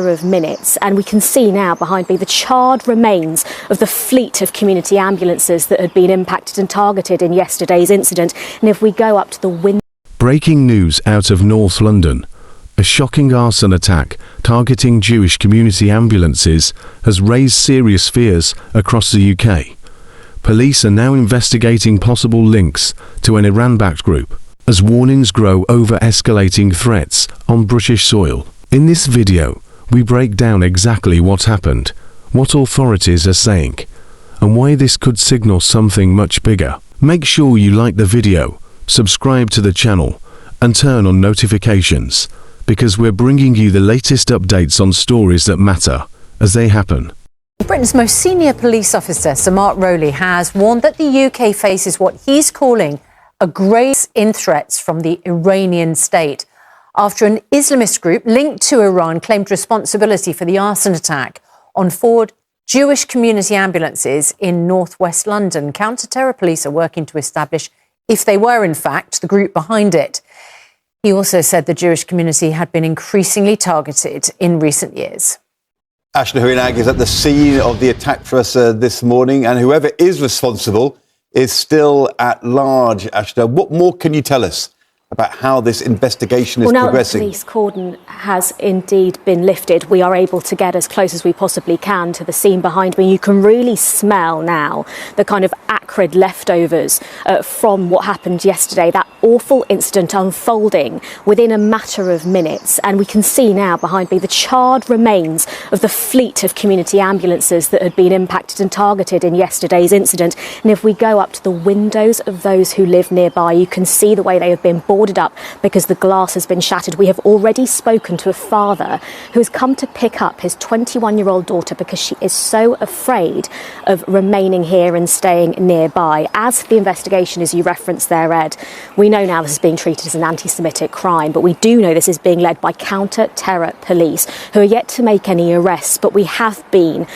of minutes, and we can see now behind me the charred remains of the fleet of community ambulances that had been impacted and targeted in yesterday's incident. And if we go up to the window... Breaking news out of North London. A shocking arson attack targeting Jewish community ambulances has raised serious fears across the UK. Police are now investigating possible links to an Iran-backed group, as warnings grow over escalating threats on British soil. In this video, we break down exactly what happened, what authorities are saying, and why this could signal something much bigger. Make sure you like the video, subscribe to the channel, and turn on notifications, because we're bringing you the latest updates on stories that matter as they happen. Britain's most senior police officer, Sir Mark Rowley, has warned that the UK faces what he's calling a grave in threats from the Iranian state, after an Islamist group linked to Iran claimed responsibility for the arson attack on 4 Jewish community ambulances in northwest London. Counter-terror police are working to establish if they were, in fact, the group behind it. He also said the Jewish community had been increasingly targeted in recent years. Arson Attack is at the scene of the attack for us this morning, and whoever is responsible is still at large. Arson, what more can you tell us about how this investigation is progressing? Now the police cordon has indeed been lifted, we are able to get as close as we possibly can to the scene behind me. You can really smell now the kind of acrid leftovers from what happened yesterday, that awful incident unfolding within a matter of minutes. And we can see now behind me the charred remains of the fleet of community ambulances that had been impacted and targeted in yesterday's incident. And if we go up to the windows of those who live nearby, you can see the way they have been boarded up because the glass has been shattered. We have already spoken to a father who has come to pick up his 21-year-old daughter because she is so afraid of remaining here and staying nearby. As for the investigation, as you referenced there, Ed, we know now this is being treated as an anti-Semitic crime, but we do know this is being led by counter-terror police who are yet to make any arrests, but we have been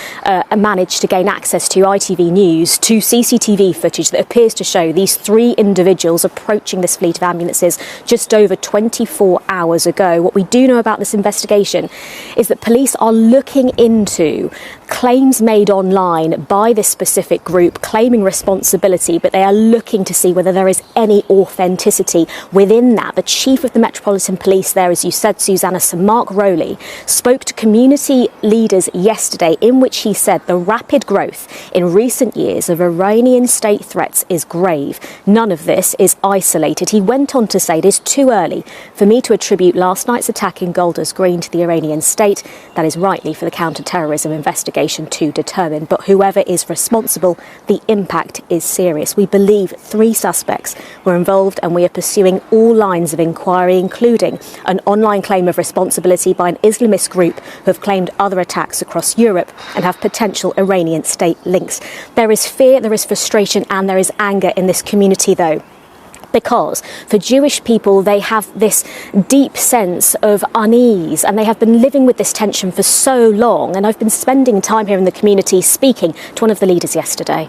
managed to gain access to ITV News, to CCTV footage that appears to show these 3 individuals approaching this fleet of ambulances just over 24 hours ago. What we do know about this investigation is that police are looking into claims made online by this specific group claiming responsibility, but they are looking to see whether there is any authenticity within that. The chief of the Metropolitan Police there, as you said, Susanna, Sir Mark Rowley, spoke to community leaders yesterday, in which he said the rapid growth in recent years of Iranian state threats is grave. None of this is isolated. He went on to say it is too early for me to attribute last night's attack in Golders Green to the Iranian state. That is rightly for the counter-terrorism investigation to determine, but whoever is responsible, the impact is serious. We believe 3 suspects were involved and we are pursuing all lines of inquiry, including an online claim of responsibility by an Islamist group who have claimed other attacks across Europe and have potential Iranian state links. There is fear, there is frustration, and there is anger in this community, though, because for Jewish people, they have this deep sense of unease and they have been living with this tension for so long. And I've been spending time here in the community speaking to one of the leaders yesterday.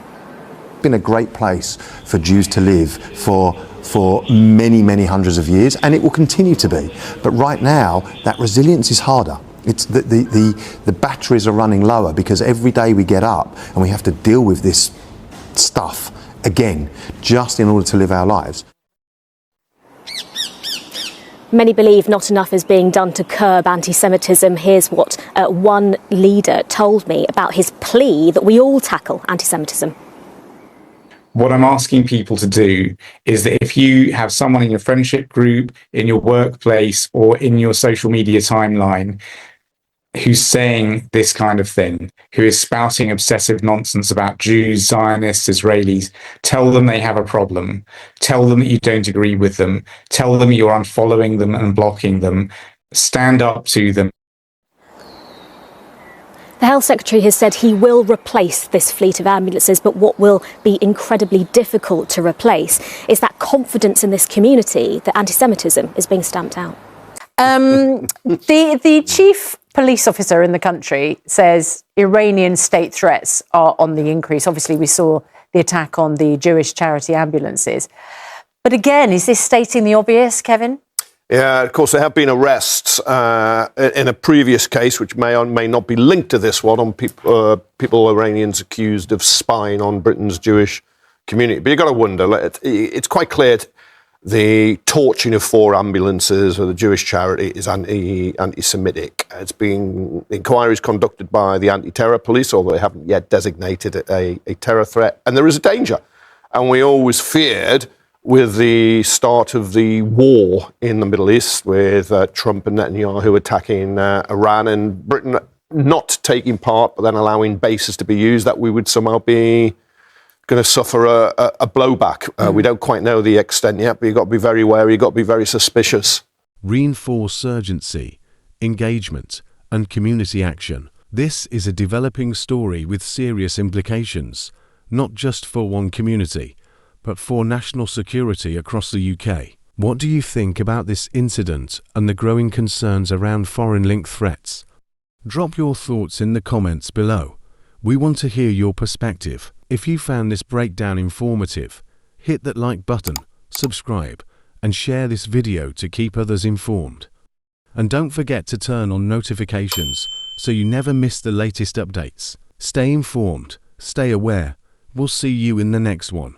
It's been a great place for Jews to live for many hundreds of years, and it will continue to be. But right now, that resilience is harder. It's the batteries are running lower because every day we get up and we have to deal with this stuff again, just in order to live our lives. Many believe not enough is being done to curb anti-Semitism. Here's what one leader told me about his plea that we all tackle anti-Semitism. What I'm asking people to do is that if you have someone in your friendship group, in your workplace, or in your social media timeline who's saying this kind of thing, who is spouting obsessive nonsense about Jews, Zionists, Israelis, tell them they have a problem. Tell them that you don't agree with them. Tell them you're unfollowing them and blocking them. Stand up to them. The Health Secretary has said he will replace this fleet of ambulances, but what will be incredibly difficult to replace is that confidence in this community that anti-Semitism is being stamped out. The chief police officer in the country says Iranian state threats are on the increase. Obviously, we saw the attack on the Jewish charity ambulances. But again, is this stating the obvious, Kevin? Yeah, of course, there have been arrests in a previous case, which may or may not be linked to this one, on people, Iranians accused of spying on Britain's Jewish community. But you've got to wonder, it's quite clear the torching of 4 ambulances of the Jewish charity is anti-Semitic. It's been inquiries conducted by the anti-terror police, although they haven't yet designated it a terror threat. And there is a danger. And we always feared, with the start of the war in the Middle East, with Trump and Netanyahu attacking Iran and Britain not taking part, but then allowing bases to be used, that we would somehow be going to suffer a blowback. We don't quite know the extent yet, but you've got to be very wary, you've got to be very suspicious. Reinforce urgency, engagement, and community action. This is a developing story with serious implications, not just for one community, but for national security across the UK. What do you think about this incident and the growing concerns around foreign-linked threats? Drop your thoughts in the comments below. We want to hear your perspective. If you found this breakdown informative, hit that like button, subscribe, and share this video to keep others informed. And don't forget to turn on notifications so you never miss the latest updates. Stay informed, stay aware. We'll see you in the next one.